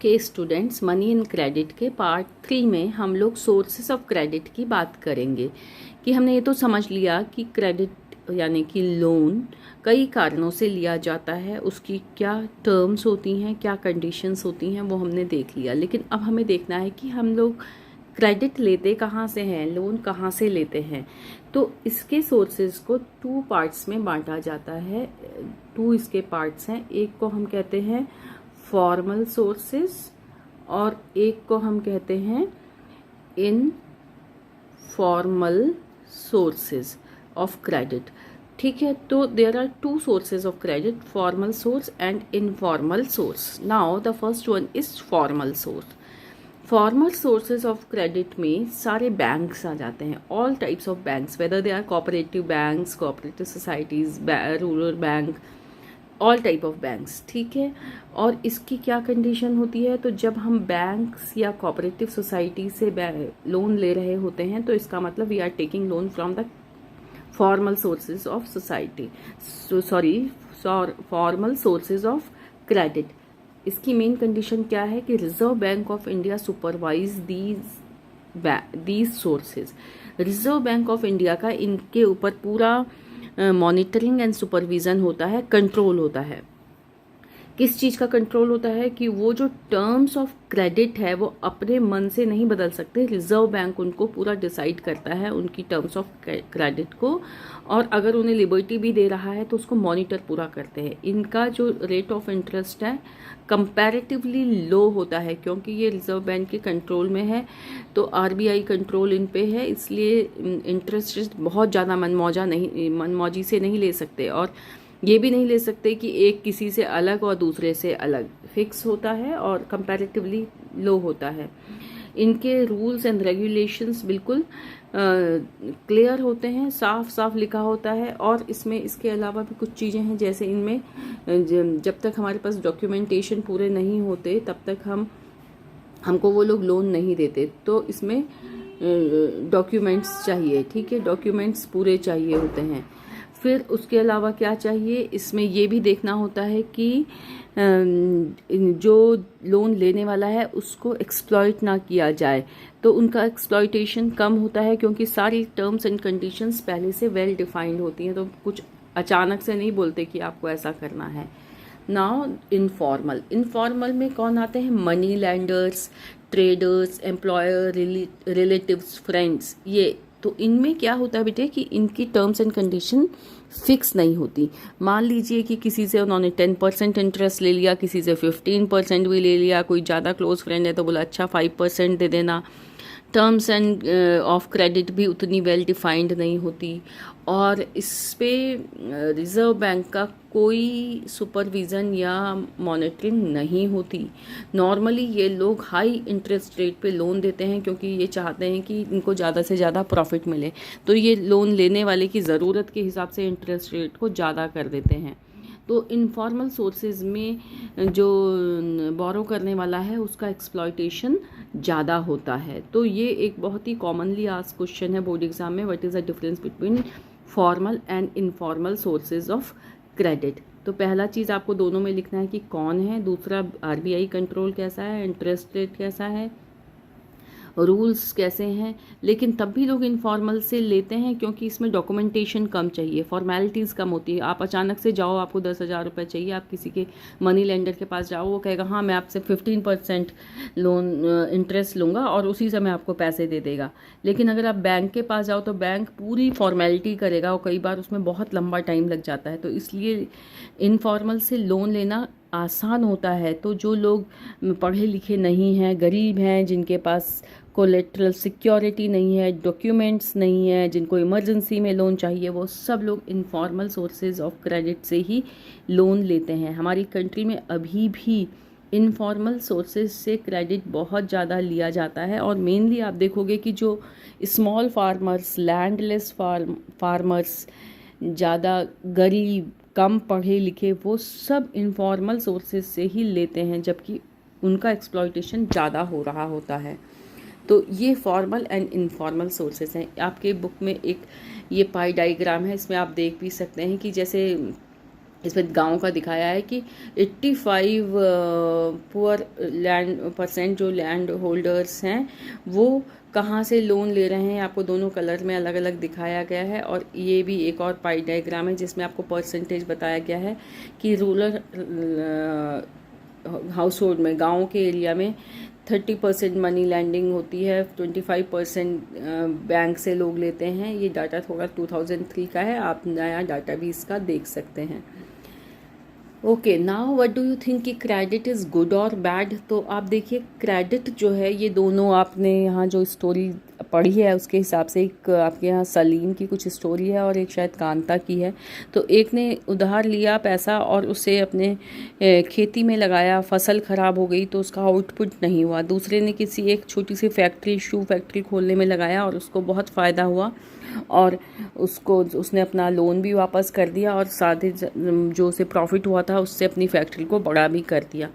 के students, money and credit के part 3 में हम लोग सोर्सेस ऑफ क्रेडिट की बात करेंगे। कि हमने ये तो समझ लिया कि क्रेडिट यानी कि लोन कई कारणों से लिया जाता है, उसकी क्या टर्म्स होती हैं, क्या कंडीशंस होती हैं, वो हमने देख लिया। लेकिन अब हमें देखना है कि हम लोग क्रेडिट लेते कहाँ से हैं, लोन कहाँ से लेते हैं। तो इसके सोर्सेज को 2 पार्ट्स में बांटा जाता है। 2 इसके पार्ट्स हैं। एक को हम कहते हैं फॉर्मल सोर्सेस और एक को हम कहते हैं इनफॉर्मल सोर्सेज ऑफ क्रेडिट। ठीक है, तो there are 2 sources of credit, formal source and informal source. Now the first one is formal source. Formal sources of credit में सारे बैंक्स आ जाते हैं, all types of banks, whether they are cooperative banks, cooperative societies, rural bank, all type of banks. ठीक है, और इसकी क्या कंडीशन होती है, तो जब हम बैंक्स या कोऑपरेटिव सोसाइटी से लोन ले रहे होते हैं तो इसका मतलब we are taking loan from the formal sources of society, formal sources of credit. इसकी मेन कंडीशन क्या है कि Reserve Bank of India supervise these sources. Reserve Bank of India का इनके ऊपर पूरा मॉनिटरिंग एंड सुपरविजन होता है, कंट्रोल होता है। किस चीज़ का कंट्रोल होता है कि वो जो टर्म्स ऑफ क्रेडिट है वो अपने मन से नहीं बदल सकते, रिजर्व बैंक उनको पूरा डिसाइड करता है उनकी टर्म्स ऑफ क्रेडिट को, और अगर उन्हें लिबर्टी भी दे रहा है तो उसको मॉनिटर पूरा करते हैं। इनका जो रेट ऑफ इंटरेस्ट है कंपैरेटिवली लो होता है क्योंकि ये रिजर्व बैंक के कंट्रोल में है, तो आरबीआई कंट्रोल इन पे है, इसलिए इंटरेस्ट बहुत ज़्यादा मनमौजी से नहीं ले सकते, और ये भी नहीं ले सकते कि एक किसी से अलग और दूसरे से अलग। फिक्स होता है और कंपैरेटिवली लो होता है। इनके रूल्स एंड रेगुलेशंस बिल्कुल क्लियर होते हैं, साफ साफ लिखा होता है। और इसमें इसके अलावा भी कुछ चीज़ें हैं, जैसे इनमें जब तक हमारे पास डॉक्यूमेंटेशन पूरे नहीं होते तब तक हमको वो लोग लोन नहीं देते। तो इसमें डॉक्यूमेंट्स चाहिए। ठीक है, डॉक्यूमेंट्स पूरे चाहिए होते हैं। फिर उसके अलावा क्या चाहिए, इसमें ये भी देखना होता है कि जो लोन लेने वाला है उसको एक्सप्लॉइट ना किया जाए, तो उनका एक्सप्लॉइटेशन कम होता है क्योंकि सारी टर्म्स एंड कंडीशंस पहले से वेल डिफाइंड होती हैं, तो कुछ अचानक से नहीं बोलते कि आपको ऐसा करना है। नाउ इनफॉर्मल में कौन आते हैं, money landers, traders, employer, relatives, friends. ये तो इनमें क्या होता है बेटे कि इनकी टर्म्स एंड कंडीशन फिक्स नहीं होती। मान लीजिए कि किसी से उन्होंने 10% इंटरेस्ट ले लिया, किसी से 15% भी ले लिया, कोई ज़्यादा क्लोज फ्रेंड है तो बोला अच्छा 5% दे देना। टर्म्स एंड ऑफ क्रेडिट भी उतनी वेल डिफाइंड नहीं होती, और इस पे रिजर्व बैंक का कोई सुपरविज़न या मॉनिटरिंग नहीं होती। नॉर्मली ये लोग हाई इंटरेस्ट रेट पे लोन देते हैं क्योंकि ये चाहते हैं कि इनको ज़्यादा से ज़्यादा प्रॉफिट मिले, तो ये लोन लेने वाले की ज़रूरत के हिसाब से इंटरेस्ट रेट को ज़्यादा कर देते हैं। तो इनफॉर्मल सोर्सेज में जो बोरो करने वाला है उसका एक्सप्लॉयटेशन ज़्यादा होता है। तो ये एक बहुत ही कॉमनली आस्क्ड क्वेश्चन है बोर्ड एग्जाम में, what is the difference between formal and informal sources of credit. तो पहला चीज़ आपको दोनों में लिखना है कि कौन है, दूसरा आरबीआई कंट्रोल कैसा है, इंटरेस्ट रेट कैसा है, रूल्स कैसे हैं। लेकिन तब भी लोग इनफॉर्मल से लेते हैं क्योंकि इसमें डॉक्यूमेंटेशन कम चाहिए, फॉर्मेलिटीज़ कम होती है। आप अचानक से जाओ, आपको 10,000 रुपये चाहिए, आप किसी के मनी लेंडर के पास जाओ, वो कहेगा हाँ मैं आपसे 15% लोन इंटरेस्ट लूँगा और उसी समय आपको पैसे दे देगा। लेकिन अगर आप बैंक के पास जाओ तो बैंक पूरी फॉर्मेलिटी करेगा और कई बार उसमें बहुत लंबा टाइम लग जाता है। तो इसलिए इनफॉर्मल से लोन लेना आसान होता है। तो जो लोग पढ़े लिखे नहीं हैं, गरीब हैं, जिनके पास कोलेट्रल सिक्योरिटी नहीं है, डॉक्यूमेंट्स नहीं है, जिनको इमरजेंसी में लोन चाहिए, वो सब लोग इनफॉर्मल सोर्सेज ऑफ क्रेडिट से ही लोन लेते हैं। हमारी कंट्री में अभी भी इनफॉर्मल सोर्सेज से क्रेडिट बहुत ज़्यादा लिया जाता है, और मेनली आप देखोगे कि जो स्मॉल फार्मर्स, लैंडलेस फार्मर्स, ज़्यादा गरीब, कम पढ़े लिखे, वो सब इनफॉर्मल सोर्सेज से ही लेते हैं, जबकि उनका एक्सप्लॉयटेशन ज़्यादा हो रहा होता है। तो ये फॉर्मल एंड इनफॉर्मल सोर्सेज हैं। आपके बुक में एक ये पाई डाइग्राम है, इसमें आप देख भी सकते हैं कि जैसे इसमें गांव का दिखाया है कि 85 पुअर लैंड परसेंट जो लैंड होल्डर्स हैं वो कहाँ से लोन ले रहे हैं। आपको दोनों कलर में अलग अलग दिखाया गया है। और ये भी एक और पाई डायग्राम है जिसमें आपको परसेंटेज बताया गया है कि रूरल हाउस होल्ड में, गाँव के एरिया में 30% मनी लैंडिंग होती है, 25% बैंक से लोग लेते हैं। ये डाटा थोड़ा 2003 का है, आप नया डाटा भी इसका देख सकते हैं। Okay, now what do you think कि क्रेडिट इज़ गुड और बैड। तो आप देखिए क्रेडिट जो है, ये दोनों आपने यहाँ जो स्टोरी पढ़ी है उसके हिसाब से एक आपके यहाँ सलीम की कुछ स्टोरी है और एक शायद कांता की है। तो एक ने उधार लिया पैसा और उसे अपने खेती में लगाया, फसल ख़राब हो गई तो उसका आउटपुट नहीं हुआ। दूसरे ने किसी एक छोटी सी फैक्ट्री, शू फैक्ट्री खोलने में लगाया और उसको बहुत फ़ायदा हुआ और उसने अपना लोन भी वापस कर दिया और साथ ही जो उसे प्रॉफिट हुआ था उससे अपनी फैक्ट्री को बड़ा भी कर दिया।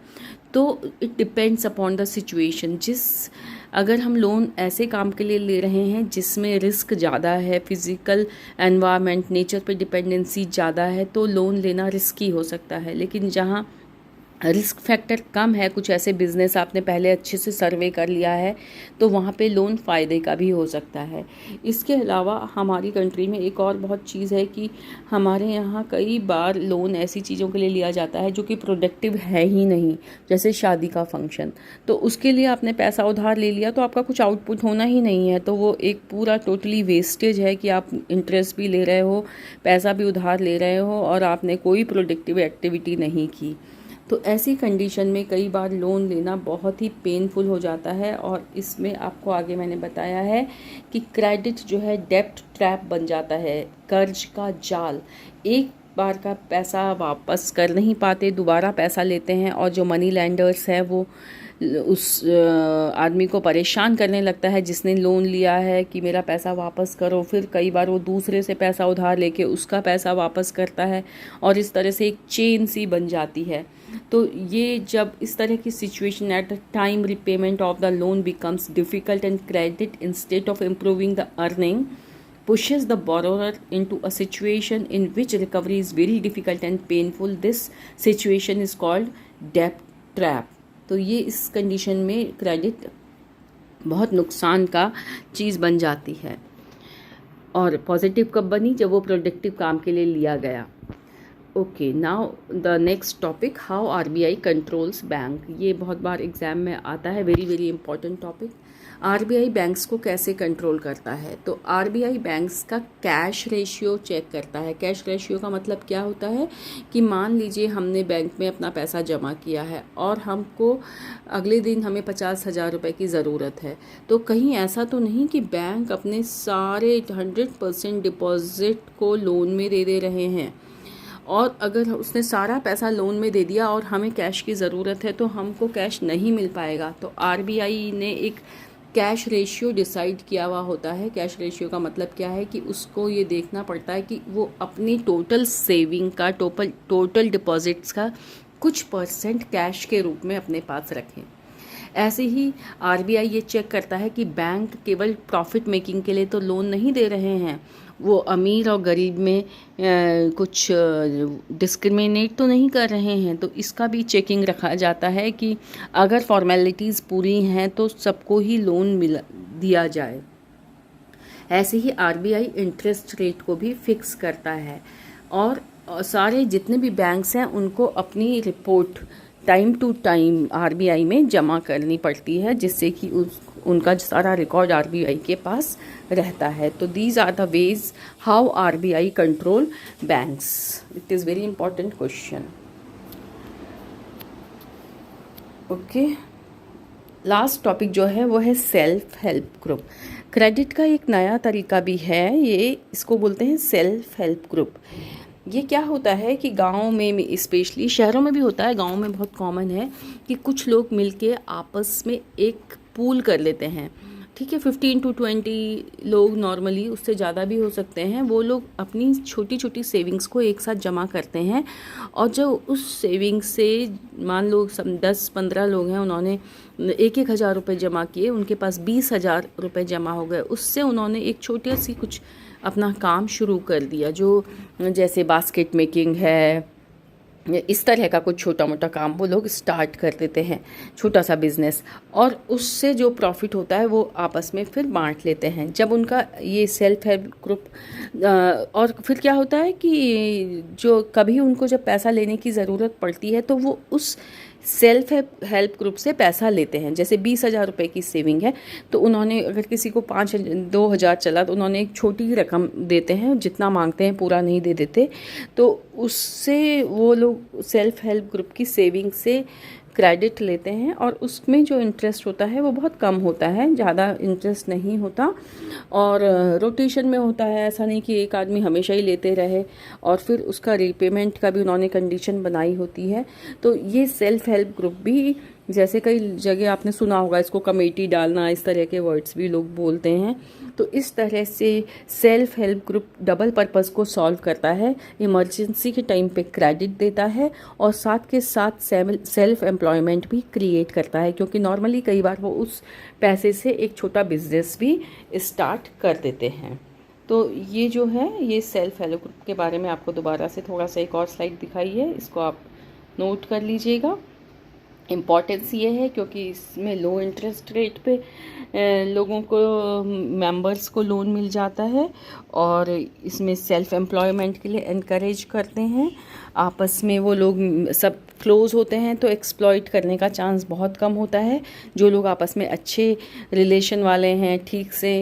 तो it depends upon the situation. अगर हम लोन ऐसे काम के लिए ले रहे हैं जिसमें रिस्क ज़्यादा है, फिज़िकल एनवायरनमेंट, नेचर पे डिपेंडेंसी ज़्यादा है, तो लोन लेना रिस्की हो सकता है। लेकिन जहाँ रिस्क फैक्टर कम है, कुछ ऐसे बिज़नेस आपने पहले अच्छे से सर्वे कर लिया है, तो वहाँ पे लोन फ़ायदे का भी हो सकता है। इसके अलावा हमारी कंट्री में एक और बहुत चीज़ है कि हमारे यहाँ कई बार लोन ऐसी चीज़ों के लिए लिया जाता है जो कि प्रोडक्टिव है ही नहीं, जैसे शादी का फंक्शन। तो उसके लिए आपने पैसा उधार ले लिया तो आपका कुछ आउटपुट होना ही नहीं है, तो वो एक पूरा टोटली वेस्टेज है कि आप इंटरेस्ट भी ले रहे हो, पैसा भी उधार ले रहे हो और आपने कोई प्रोडक्टिव एक्टिविटी नहीं की। तो ऐसी कंडीशन में कई बार लोन लेना बहुत ही पेनफुल हो जाता है। और इसमें आपको आगे मैंने बताया है कि क्रेडिट जो है डेब्ट ट्रैप बन जाता है, कर्ज का जाल। एक बार का पैसा वापस कर नहीं पाते, दोबारा पैसा लेते हैं और जो मनी लैंडर्स हैं वो उस आदमी को परेशान करने लगता है जिसने लोन लिया है कि मेरा पैसा वापस करो। फिर कई बार वो दूसरे से पैसा उधार लेके उसका पैसा वापस करता है और इस तरह से एक चेन सी बन जाती है। तो ये जब इस तरह की situation at the time repayment of the loan becomes difficult and credit instead of improving the earning pushes the borrower into a situation in which recovery is very difficult and painful. This situation is called debt trap. तो ये इस condition में credit बहुत नुकसान का चीज़ बन जाती है। और पॉजिटिव कब बनी, जब वो प्रोडक्टिव काम के लिए लिया गया। Okay, now the next topic, how RBI controls bank. ये बहुत बार एग्जाम में आता है, very very important topic. RBI banks को कैसे कंट्रोल करता है। तो आरबीआई बैंक्स का कैश रेशियो चेक करता है। कैश रेशियो का मतलब क्या होता है कि मान लीजिए हमने बैंक में अपना पैसा जमा किया है और हमको अगले दिन हमें 50,000 रुपये की ज़रूरत है, तो कहीं ऐसा तो नहीं कि बैंक अपने सारे 100% डिपॉजिट को लोन में दे रहे हैं। और अगर उसने सारा पैसा लोन में दे दिया और हमें कैश की ज़रूरत है तो हमको कैश नहीं मिल पाएगा। तो आरबीआई ने एक कैश रेशियो डिसाइड किया हुआ होता है। कैश रेशियो का मतलब क्या है कि उसको ये देखना पड़ता है कि वो अपनी टोटल सेविंग का, टोटल डिपॉजिट्स का कुछ परसेंट कैश के रूप में अपने पास रखें। ऐसे ही आरबीआई ये चेक करता है कि बैंक केवल प्रॉफिट मेकिंग के लिए तो लोन नहीं दे रहे हैं, वो अमीर और गरीब में कुछ डिस्क्रिमिनेट तो नहीं कर रहे हैं। तो इसका भी चेकिंग रखा जाता है कि अगर फॉर्मेलिटीज़ पूरी हैं तो सबको ही लोन दिया जाए। ऐसे ही आरबीआई इंटरेस्ट रेट को भी फिक्स करता है और सारे जितने भी बैंक्स हैं उनको अपनी report time to time RBI में जमा करनी पड़ती है, जिससे कि उनका सारा रिकॉर्ड आरबीआई के पास रहता है। तो these are the ways how RBI control banks. It is very important question. Okay, last topic जो है वो है सेल्फ हेल्प ग्रुप। क्रेडिट का एक नया तरीका भी है, ये इसको बोलते हैं सेल्फ हेल्प ग्रुप। ये क्या होता है कि गाँव में, स्पेशली शहरों में भी होता है, गाँव में बहुत कॉमन है कि कुछ लोग मिलके आपस में एक पूल कर लेते हैं। ठीक है, 15 to 20 लोग नॉर्मली, उससे ज़्यादा भी हो सकते हैं। वो लोग अपनी छोटी छोटी सेविंग्स को एक साथ जमा करते हैं और जो उस सेविंग्स से, मान लो 10-15 लोग हैं, उन्होंने 1,000 रुपये जमा किए, उनके पास 20,000 रुपये जमा हो गए। उससे उन्होंने एक छोटी सी कुछ अपना काम शुरू कर दिया, जो जैसे बास्केट मेकिंग है, इस तरह का कुछ छोटा मोटा काम वो लोग स्टार्ट कर देते हैं, छोटा सा बिजनेस, और उससे जो प्रॉफिट होता है वो आपस में फिर बांट लेते हैं। जब उनका ये सेल्फ हेल्प ग्रुप और फिर क्या होता है कि जो कभी उनको जब पैसा लेने की ज़रूरत पड़ती है तो वो उस सेल्फ हेल्प ग्रुप से पैसा लेते हैं। जैसे 20,000 रुपये की सेविंग है तो उन्होंने, अगर किसी को 2,000 चला तो उन्होंने एक छोटी रकम देते हैं, जितना मांगते हैं पूरा नहीं दे देते, तो उससे वो लोग सेल्फ हेल्प ग्रुप की सेविंग से क्रेडिट लेते हैं और उसमें जो इंटरेस्ट होता है वो बहुत कम होता है, ज़्यादा इंटरेस्ट नहीं होता, और रोटेशन में होता है। ऐसा नहीं कि एक आदमी हमेशा ही लेते रहे, और फिर उसका रीपेमेंट का भी उन्होंने कंडीशन बनाई होती है। तो ये सेल्फ हेल्प ग्रुप भी, जैसे कई जगह आपने सुना होगा इसको कमेटी डालना, इस तरह के वर्ड्स भी लोग बोलते हैं, तो इस तरह से self help group double purpose को सॉल्व करता है। इमरजेंसी के टाइम पे क्रेडिट देता है और साथ के साथ सेल्फ एम्प्लॉयमेंट भी क्रिएट करता है, क्योंकि नॉर्मली कई बार वो उस पैसे से एक छोटा बिजनेस भी स्टार्ट कर देते हैं। तो ये जो है, ये सेल्फ हेल्प ग्रुप के बारे में आपको दोबारा से थोड़ा सा एक और स्लाइड दिखाई है, इसको आप नोट कर लीजिएगा। इम्पॉर्टेंस ये है क्योंकि इसमें लो इंटरेस्ट रेट पे लोगों को, मेंबर्स को लोन मिल जाता है, और इसमें सेल्फ एम्प्लॉयमेंट के लिए एनकरेज करते हैं। आपस में वो लोग सब क्लोज होते हैं तो एक्सप्लॉइट करने का चांस बहुत कम होता है। जो लोग आपस में अच्छे रिलेशन वाले हैं, ठीक से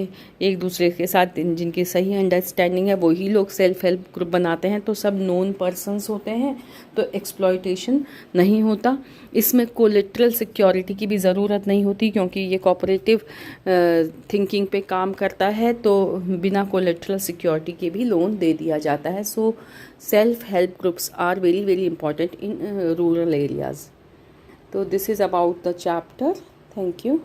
एक दूसरे के साथ जिनकी सही अंडरस्टैंडिंग है, वही लोग सेल्फ हेल्प ग्रुप बनाते हैं, तो सब नोन पर्सन्स होते हैं, तो एक्सप्लॉइटेशन नहीं होता। इसमें कोलेटरल सिक्योरिटी की भी ज़रूरत नहीं होती, क्योंकि ये कोऑपरेटिव थिंकिंग पे काम करता है, तो बिना कोलेटरल सिक्योरिटी के भी लोन दे दिया जाता है। So self help groups are very very important in rural areas. तो this is about the chapter. Thank you.